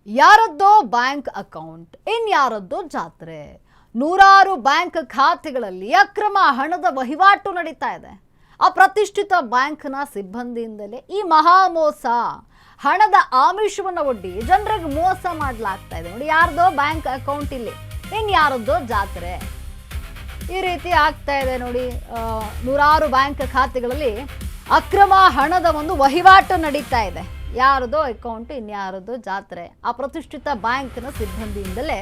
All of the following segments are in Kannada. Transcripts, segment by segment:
ಯಾರದ್ದೋ ಬ್ಯಾಂಕ್ ಅಕೌಂಟ್, ಇನ್ಯಾರದ್ದೋ ಜಾತ್ರೆ. ನೂರಾರು ಬ್ಯಾಂಕ್ ಖಾತೆಗಳಲ್ಲಿ ಅಕ್ರಮ ಹಣದ ವಹಿವಾಟು ನಡೀತಾ ಇದೆ. ಅಪ್ರತಿಷ್ಠಿತ ಬ್ಯಾಂಕ್ನ ಸಿಬ್ಬಂದಿಯಿಂದಲೇ ಈ ಮಹಾ ಮೋಸ, ಹಣದ ಆಮಿಷವನ್ನು ಒಡ್ಡಿ ಜನರಿಗೆ ಮೋಸ ಮಾಡಲಾಗ್ತಾ ಇದೆ. ನೋಡಿ, ಯಾರದೋ ಬ್ಯಾಂಕ್ ಅಕೌಂಟ್ ಇಲ್ಲಿ, ಇನ್ಯಾರದ್ದೋ ಜಾತ್ರೆ. ಈ ರೀತಿ ಆಗ್ತಾ ಇದೆ ನೋಡಿ. ನೂರಾರು ಬ್ಯಾಂಕ್ ಖಾತೆಗಳಲ್ಲಿ ಅಕ್ರಮ ಹಣದ ಒಂದು ವಹಿವಾಟು ನಡೀತಾ ಇದೆ. ಯಾರದೋ ಅಕೌಂಟ್, ಇನ್ಯಾರದೋ ಜಾತ್ರೆ. ಅಪ್ರತಿಷ್ಠಿತ ಬ್ಯಾಂಕ್ನ ಸಿಬ್ಬಂದಿಯಿಂದಲೇ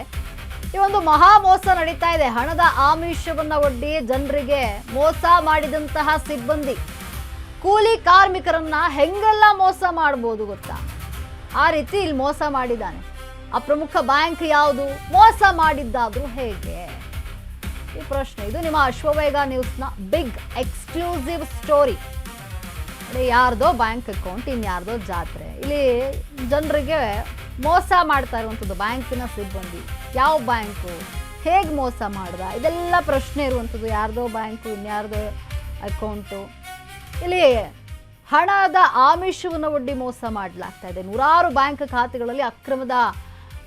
ಈ ಒಂದು ಮಹಾ ಮೋಸ ನಡೀತಾ ಇದೆ. ಹಣದ ಆಮಿಷವನ್ನ ಒಡ್ಡಿ ಜನರಿಗೆ ಮೋಸ ಮಾಡಿದಂತಹ ಸಿಬ್ಬಂದಿ ಕೂಲಿ ಕಾರ್ಮಿಕರನ್ನ ಹೆಂಗೆಲ್ಲ ಮೋಸ ಮಾಡಬಹುದು ಗೊತ್ತಾ? ಆ ರೀತಿ ಇಲ್ಲಿ ಮೋಸ ಮಾಡಿದ್ದಾನೆ. ಆ ಪ್ರಮುಖ ಬ್ಯಾಂಕ್ ಯಾವುದು? ಮೋಸ ಮಾಡಿದ್ದಾದ್ರೂ ಹೇಗೆ? ಈ ಪ್ರಶ್ನೆ. ಇದು ನಿಮ್ಮ ಅಶ್ವವೇಗ ನ್ಯೂಸ್ನ ಬಿಗ್ ಎಕ್ಸ್ಕ್ಲೂಸಿವ್ ಸ್ಟೋರಿ. ಯಾರ್ದೋ ಬ್ಯಾಂಕ್ ಅಕೌಂಟ್, ಇನ್ಯಾರ್ದೋ ಜಾತ್ರೆ. ಇಲ್ಲಿ ಜನರಿಗೆ ಮೋಸ ಮಾಡ್ತಾ ಇರುವಂಥದ್ದು ಬ್ಯಾಂಕಿನ ಸಿಬ್ಬಂದಿ. ಯಾವ ಬ್ಯಾಂಕು, ಹೇಗೆ ಮೋಸ ಮಾಡ್ದ, ಇದೆಲ್ಲ ಪ್ರಶ್ನೆ ಇರುವಂಥದ್ದು. ಯಾರ್ದೋ ಬ್ಯಾಂಕು, ಇನ್ಯಾರ್ದೋ ಅಕೌಂಟು. ಇಲ್ಲಿ ಹಣದ ಆಮಿಷವನ್ನು ಒಡ್ಡಿ ಮೋಸ ಮಾಡಲಾಗ್ತಾ ಇದೆ. ನೂರಾರು ಬ್ಯಾಂಕ್ ಖಾತೆಗಳಲ್ಲಿ ಅಕ್ರಮದ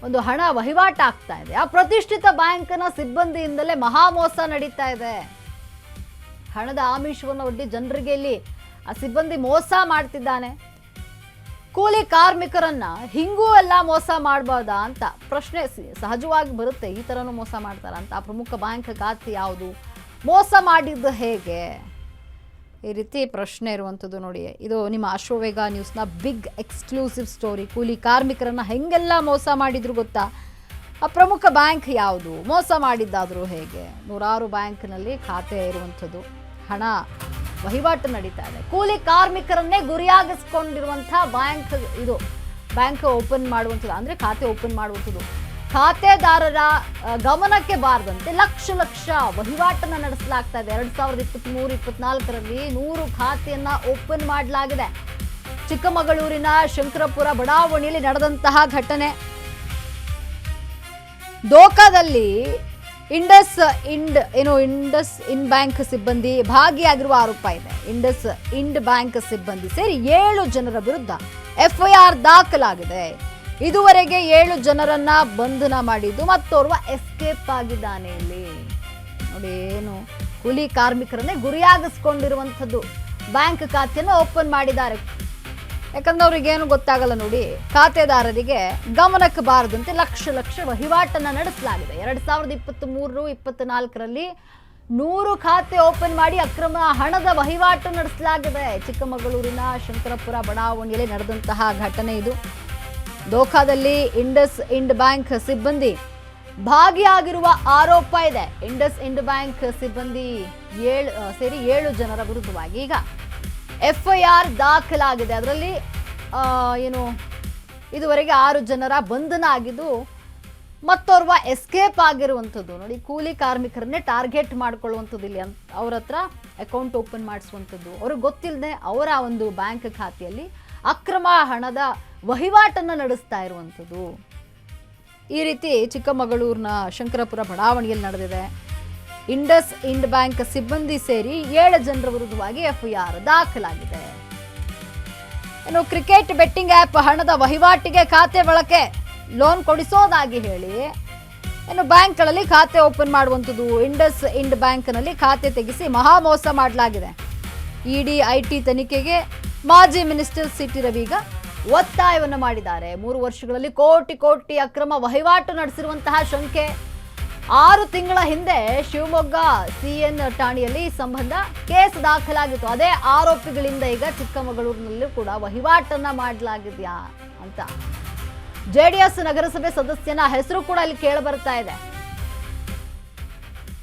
ಒಂದು ಹಣ ವಹಿವಾಟು ಆಗ್ತಾ ಇದೆ. ಆ ಪ್ರತಿಷ್ಠಿತ ಬ್ಯಾಂಕ್ನ ಸಿಬ್ಬಂದಿಯಿಂದಲೇ ಮಹಾ ಮೋಸ ನಡೀತಾ ಇದೆ. ಹಣದ ಆಮಿಷವನ್ನು ಒಡ್ಡಿ ಜನರಿಗೆ ಇಲ್ಲಿ ಆ ಸಿಬ್ಬಂದಿ ಮೋಸ ಮಾಡ್ತಿದ್ದಾನೆ. ಕೂಲಿ ಕಾರ್ಮಿಕರನ್ನ ಹಿಂಗೂ ಎಲ್ಲ ಮೋಸ ಮಾಡಬಹುದಾ ಅಂತ ಪ್ರಶ್ನೆ ಸಹಜವಾಗಿ ಬರುತ್ತೆ. ಈ ಥರನೂ ಮೋಸ ಮಾಡ್ತಾರ ಅಂತ. ಆ ಪ್ರಮುಖ ಬ್ಯಾಂಕ್ ಖಾತೆ ಯಾವುದು? ಮೋಸ ಮಾಡಿದ್ದು ಹೇಗೆ? ಈ ರೀತಿ ಪ್ರಶ್ನೆ ಇರುವಂಥದ್ದು ನೋಡಿ. ಇದು ನಿಮ್ಮ ಅಶ್ವವೇಗ ನ್ಯೂಸ್ನ ಬಿಗ್ ಎಕ್ಸ್ಕ್ಲೂಸಿವ್ ಸ್ಟೋರಿ. ಕೂಲಿ ಕಾರ್ಮಿಕರನ್ನ ಹೆಂಗೆಲ್ಲ ಮೋಸ ಮಾಡಿದ್ರು ಗೊತ್ತಾ? ಆ ಪ್ರಮುಖ ಬ್ಯಾಂಕ್ ಯಾವುದು? ಮೋಸ ಮಾಡಿದ್ದಾದರೂ ಹೇಗೆ? ನೂರಾರು ಬ್ಯಾಂಕ್ನಲ್ಲಿ ಖಾತೆ ಇರುವಂಥದ್ದು, ಹಣ ವಹಿವಾಟು ನಡೀತಾ ಇದೆ. ಕೂಲಿ ಕಾರ್ಮಿಕರನ್ನೇ ಗುರಿಯಾಗಿಸ್ಕೊಂಡಿರುವಂತಹ ಬ್ಯಾಂಕ್ ಇದು. ಬ್ಯಾಂಕ್ ಓಪನ್ ಮಾಡುವಂಥದ್ದು ಅಂದರೆ ಖಾತೆ ಓಪನ್ ಮಾಡುವಂಥದ್ದು ಖಾತೆದಾರರ ಗಮನಕ್ಕೆ ಬಾರದಂತೆ ಲಕ್ಷ ಲಕ್ಷ ವಹಿವಾಟನ್ನು ನಡೆಸಲಾಗ್ತಾ ಇದೆ. 2023-24ರಲ್ಲಿ 100 ಖಾತೆಯನ್ನ ಓಪನ್ ಮಾಡಲಾಗಿದೆ. ಚಿಕ್ಕಮಗಳೂರಿನ ಶಂಕರಪುರ ಬಡಾವಣೆಯಲ್ಲಿ ನಡೆದಂತಹ ಘಟನೆ. ದೋಖಾದಲ್ಲಿ ಇಂಡಸ್ ಇಂಡ್ ಬ್ಯಾಂಕ್ ಸಿಬ್ಬಂದಿ ಭಾಗಿಯಾಗಿರುವ ಆರೋಪ ಇದೆ. ಇಂಡ್ ಬ್ಯಾಂಕ್ ಸಿಬ್ಬಂದಿ ಸೇರಿ 7 ಜನರ ವಿರುದ್ಧ FIR ದಾಖಲಾಗಿದೆ. ಇದುವರೆಗೆ 7 ಜನರನ್ನ ಬಂಧನ ಮಾಡಿದ್ದು ಮತ್ತೋರ್ವ ಎಸ್ಕೇಪ್ ಆಗಿದ್ದಾನೆ. ಇಲ್ಲಿ ನೋಡಿ, ಏನು ಕೂಲಿ ಕಾರ್ಮಿಕರನ್ನೇ ಗುರಿಯಾಗಿಸ್ಕೊಂಡಿರುವಂಥದ್ದು ಬ್ಯಾಂಕ್ ಖಾತೆಯನ್ನು ಓಪನ್ ಮಾಡಿದ್ದಾರೆ. ಯಾಕಂದ್ರೆ ಅವ್ರಿಗೇನು ಗೊತ್ತಾಗಲ್ಲ ನೋಡಿ, ಖಾತೆದಾರರಿಗೆ ಗಮನಕ್ಕೆ ಬಾರದಂತೆ ಲಕ್ಷ ಲಕ್ಷ ವಹಿವಾಟನ್ನು ನಡೆಸಲಾಗಿದೆ. 2023-24ರಲ್ಲಿ 100 ಖಾತೆ ಓಪನ್ ಮಾಡಿ ಅಕ್ರಮ ಹಣದ ವಹಿವಾಟು ನಡೆಸಲಾಗಿದೆ. ಚಿಕ್ಕಮಗಳೂರಿನ ಶಂಕರಪುರ ಬಡಾವಣೆಯಲ್ಲಿ ನಡೆದಂತಹ ಘಟನೆ ಇದು. ದೋಖಾದಲ್ಲಿ ಇಂಡ್ ಬ್ಯಾಂಕ್ ಸಿಬ್ಬಂದಿ ಭಾಗಿಯಾಗಿರುವ ಆರೋಪ ಇದೆ. ಇಂಡ್ ಬ್ಯಾಂಕ್ ಸಿಬ್ಬಂದಿ ಸೇರಿ 7 ಜನರ ವಿರುದ್ಧವಾಗಿ ಈಗ FIR ದಾಖಲಾಗಿದೆ. ಅದರಲ್ಲಿ ಇದುವರೆಗೆ 6 ಜನರ ಬಂಧನ ಆಗಿದ್ದು ಮತ್ತೋರ್ವ ಎಸ್ಕೇಪ್ ಆಗಿರುವಂಥದ್ದು. ನೋಡಿ, ಕೂಲಿ ಕಾರ್ಮಿಕರನ್ನೇ ಟಾರ್ಗೆಟ್ ಮಾಡ್ಕೊಳ್ಳುವಂಥದ್ದು. ಇಲ್ಲಿ ಅವ್ರ ಹತ್ರ ಅಕೌಂಟ್ ಓಪನ್ ಮಾಡಿಸುವಂಥದ್ದು, ಅವ್ರಿಗೆ ಗೊತ್ತಿಲ್ಲದೆ ಅವರ ಒಂದು ಬ್ಯಾಂಕ್ ಖಾತೆಯಲ್ಲಿ ಅಕ್ರಮ ಹಣದ ವಹಿವಾಟನ್ನು ನಡೆಸ್ತಾ ಇರುವಂಥದ್ದು. ಈ ರೀತಿ ಚಿಕ್ಕಮಗಳೂರಿನ ಶಂಕರಪುರ ಬಡಾವಣೆಯಲ್ಲಿ ನಡೆದಿದೆ. ಇಂಡ್ ಬ್ಯಾಂಕ್ ಸಿಬ್ಬಂದಿ ಸೇರಿ 7 ಜನರ ವಿರುದ್ಧವಾಗಿ FIR ದಾಖಲಾಗಿದೆ. ಇನ್ನು ಕ್ರಿಕೆಟ್ ಬೆಟ್ಟಿಂಗ್ ಆ್ಯಪ್ ಹಣದ ವಹಿವಾಟಿಗೆ ಖಾತೆ ಬಳಕೆ, ಲೋನ್ ಕೊಡಿಸೋದಾಗಿ ಹೇಳಿ ಇನ್ನು ಬ್ಯಾಂಕ್ಗಳಲ್ಲಿ ಖಾತೆ ಓಪನ್ ಮಾಡುವಂಥದ್ದು. ಇಂಡ್ ಬ್ಯಾಂಕ್ನಲ್ಲಿ ಖಾತೆ ತೆಗೆಸಿ ಮಹಾ ಮೋಸ ಮಾಡಲಾಗಿದೆ. ED IT ತನಿಖೆಗೆ ಮಾಜಿ ಮಿನಿಸ್ಟರ್ CT ರವಿ ಈಗ ಒತ್ತಾಯವನ್ನು ಮಾಡಿದ್ದಾರೆ. 3 ವರ್ಷಗಳಲ್ಲಿ ಕೋಟಿ ಅಕ್ರಮ ವಹಿವಾಟು ನಡೆಸಿರುವಂತಹ ಶಂಕೆ. 6 ತಿಂಗಳ ಹಿಂದೆ ಶಿವಮೊಗ್ಗ CN ಠಾಣೆಯಲ್ಲಿ ಈ ಸಂಬಂಧ ಕೇಸ್ ದಾಖಲಾಗಿತ್ತು. ಅದೇ ಆರೋಪಿಗಳಿಂದ ಈಗ ಚಿಕ್ಕಮಗಳೂರಿನಲ್ಲೂ ಕೂಡ ವಹಿವಾಟನ್ನ ಮಾಡಲಾಗಿದೆಯಾ ಅಂತ JDS ನಗರಸಭೆ ಸದಸ್ಯನ ಹೆಸರು ಕೂಡ ಇಲ್ಲಿ ಕೇಳಿ ಬರ್ತಾ ಇದೆ.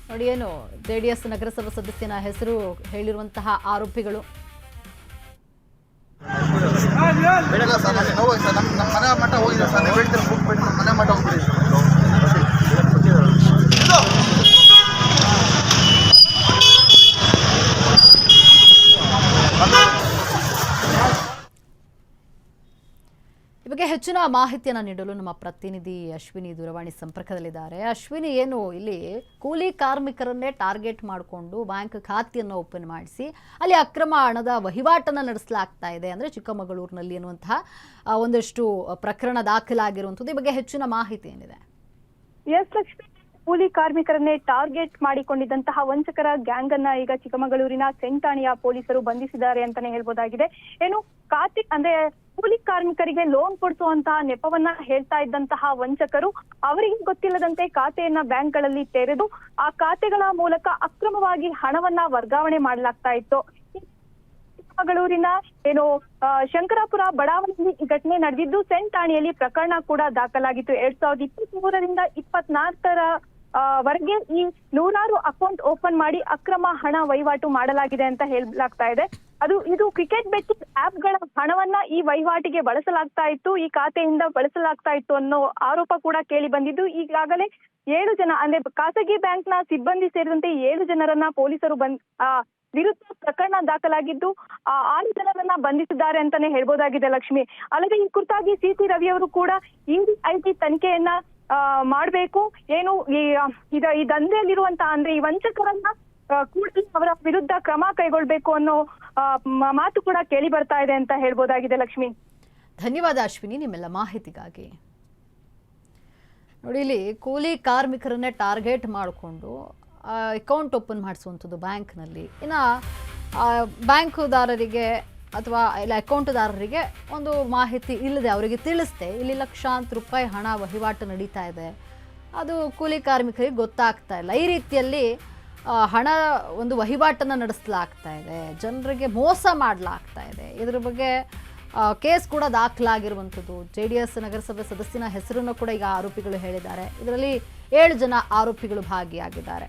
ನೋಡಿ, ಏನು JDS ನಗರಸಭೆ ಸದಸ್ಯನ ಹೆಸರು ಹೇಳಿರುವಂತಹ ಆರೋಪಿಗಳು. ಈ ಬಗ್ಗೆ ಹೆಚ್ಚಿನ ಹೆಚ್ಚಿನ ಮಾಹಿತಿಯನ್ನು ನೀಡಲು ನಮ್ಮ ಪ್ರತಿನಿಧಿ ಅಶ್ವಿನಿ ದೂರವಾಣಿ ಸಂಪರ್ಕದಲ್ಲಿದ್ದಾರೆ. ಅಶ್ವಿನಿ, ಏನು ಇಲ್ಲಿ ಕೂಲಿ ಕಾರ್ಮಿಕರನ್ನೇ ಟಾರ್ಗೆಟ್ ಮಾಡಿಕೊಂಡು ಬ್ಯಾಂಕ್ ಖಾತೆಯನ್ನು ಓಪನ್ ಮಾಡಿಸಿ ಅಲ್ಲಿ ಅಕ್ರಮ ಹಣದ ವಹಿವಾಟನ್ನು ನಡೆಸಲಾಗ್ತಾ ಇದೆ, ಅಂದರೆ ಚಿಕ್ಕಮಗಳೂರಿನಲ್ಲಿ ಎನ್ನುವಂತಹ ಒಂದಷ್ಟು ಪ್ರಕರಣ ದಾಖಲಾಗಿರುವಂಥದ್ದು. ಈ ಬಗ್ಗೆ ಹೆಚ್ಚಿನ ಮಾಹಿತಿ ಏನಿದೆ? ಎಸ್ ಲಕ್ಷ್ಮಿ, ಕೂಲಿ ಕಾರ್ಮಿಕರನ್ನೇ ಟಾರ್ಗೆಟ್ ಮಾಡಿಕೊಂಡಿದ್ದಂತಹ ವಂಚಕರ ಗ್ಯಾಂಗ್ ಅನ್ನ ಈಗ ಚಿಕ್ಕಮಗಳೂರಿನ ಸೆಂಟಾಣಿಯ ಪೊಲೀಸರು ಬಂಧಿಸಿದ್ದಾರೆ ಅಂತಾನೆ ಹೇಳ್ಬೋದಾಗಿದೆ. ಏನು ಖಾತೆ ಅಂದ್ರೆ ಕೂಲಿ ಕಾರ್ಮಿಕರಿಗೆ ಲೋನ್ ಕೊಡಿಸುವಂತಹ ನೆಪವನ್ನ ಹೇಳ್ತಾ ಇದ್ದಂತಹ ವಂಚಕರು ಅವರಿಗೆ ಗೊತ್ತಿಲ್ಲದಂತೆ ಖಾತೆಯನ್ನ ಬ್ಯಾಂಕ್ಗಳಲ್ಲಿ ತೆರೆದು ಆ ಖಾತೆಗಳ ಮೂಲಕ ಅಕ್ರಮವಾಗಿ ಹಣವನ್ನ ವರ್ಗಾವಣೆ ಮಾಡಲಾಗ್ತಾ ಇತ್ತು. ಚಿಕ್ಕಮಗಳೂರಿನ ಏನು ಶಂಕರಾಪುರ ಬಡಾವಣೆಯಲ್ಲಿ ಈ ಘಟನೆ ನಡೆದಿದ್ದು ಸೆಂಟಾಣಿಯಲ್ಲಿ ಪ್ರಕರಣ ಕೂಡ ದಾಖಲಾಗಿತ್ತು. 2023ರಿಂದ 24ರ ವರೆಗೆ ಈ ನೂರಾರು ಅಕೌಂಟ್ ಓಪನ್ ಮಾಡಿ ಅಕ್ರಮ ಹಣ ವಹಿವಾಟು ಮಾಡಲಾಗಿದೆ ಅಂತ ಹೇಳಲಾಗ್ತಾ ಇದೆ. ಇದು ಕ್ರಿಕೆಟ್ ಬೆಟ್ಟಿಂಗ್ ಆಪ್ ಗಳ ಹಣವನ್ನ ಈ ವಹಿವಾಟಿಗೆ ಬಳಸಲಾಗ್ತಾ ಇತ್ತು, ಈ ಖಾತೆಯಿಂದ ಬಳಸಲಾಗ್ತಾ ಇತ್ತು ಅನ್ನೋ ಆರೋಪ ಕೂಡ ಕೇಳಿ ಬಂದಿದ್ದು. ಈಗಾಗಲೇ 7 ಜನ ಅಂದ್ರೆ ಖಾಸಗಿ ಬ್ಯಾಂಕ್ ನ ಸಿಬ್ಬಂದಿ ಸೇರಿದಂತೆ 7 ಜನರನ್ನ ಪೊಲೀಸರು ವಿರುದ್ಧ ಪ್ರಕರಣ ದಾಖಲಾಗಿದ್ದು 6 ಜನರನ್ನ ಬಂಧಿಸಿದ್ದಾರೆ ಅಂತಾನೆ ಹೇಳ್ಬೋದಾಗಿದೆ ಲಕ್ಷ್ಮಿ. ಅಲ್ಲದೆ ಈ ಕುರಿತಾಗಿ ಸಿಟಿ ರವಿ ಅವರು ಕೂಡ ಇಡಿ ತನಿಖೆಯನ್ನ ಮಾಡಬೇಕು, ಏನು ಈ ದಂಧೆಯಲ್ಲಿರುವಂತಹ ಅಂದ್ರೆ ಈ ವಂಚಕರನ್ನ ಕೂಡಲೇ ಅವರ ವಿರುದ್ಧ ಕ್ರಮ ಕೈಗೊಳ್ಬೇಕು ಅನ್ನೋ ಮಾತು ಕೂಡ ಕೇಳಿ ಬರ್ತಾ ಇದೆ ಅಂತ ಹೇಳ್ಬೋದಾಗಿದೆ ಲಕ್ಷ್ಮಿ. ಧನ್ಯವಾದ ಅಶ್ವಿನಿ ನಿಮ್ಮೆಲ್ಲ ಮಾಹಿತಿಗಾಗಿ. ನೋಡಿ, ಇಲ್ಲಿ ಕೂಲಿ ಕಾರ್ಮಿಕರನ್ನೇ ಟಾರ್ಗೆಟ್ ಮಾಡಿಕೊಂಡು ಅಕೌಂಟ್ ಓಪನ್ ಮಾಡಿಸುವಂಥದ್ದು ಬ್ಯಾಂಕ್ನಲ್ಲಿ. ಇನ್ನು ಬ್ಯಾಂಕುದಾರರಿಗೆ ಅಥವಾ ಇಲ್ಲ ಅಕೌಂಟ್ದಾರರಿಗೆ ಒಂದು ಮಾಹಿತಿ ಇಲ್ಲದೆ ಅವರಿಗೆ ತಿಳಿಸ್ದೆ ಇಲ್ಲಿ ಲಕ್ಷಾಂತರ ರೂಪಾಯಿ ಹಣ ವಹಿವಾಟು ನಡೀತಾ ಇದೆ, ಅದು ಕೂಲಿ ಕಾರ್ಮಿಕರಿಗೆ ಗೊತ್ತಾಗ್ತಾ ಇಲ್ಲ. ಈ ರೀತಿಯಲ್ಲಿ ಹಣ ಒಂದು ವಹಿವಾಟನ್ನು ನಡೆಸಲಾಗ್ತಾ ಇದೆ, ಜನರಿಗೆ ಮೋಸ ಮಾಡಲಾಗ್ತಾ ಇದೆ. ಇದರ ಬಗ್ಗೆ ಕೇಸ್ ಕೂಡ ದಾಖಲಾಗಿರುವಂಥದ್ದು. JDS ನಗರಸಭೆ ಸದಸ್ಯನ ಹೆಸರನ್ನು ಕೂಡ ಈಗ ಆರೋಪಿಗಳು ಹೇಳಿದ್ದಾರೆ. ಇದರಲ್ಲಿ 7 ಜನ ಆರೋಪಿಗಳು ಭಾಗಿಯಾಗಿದ್ದಾರೆ.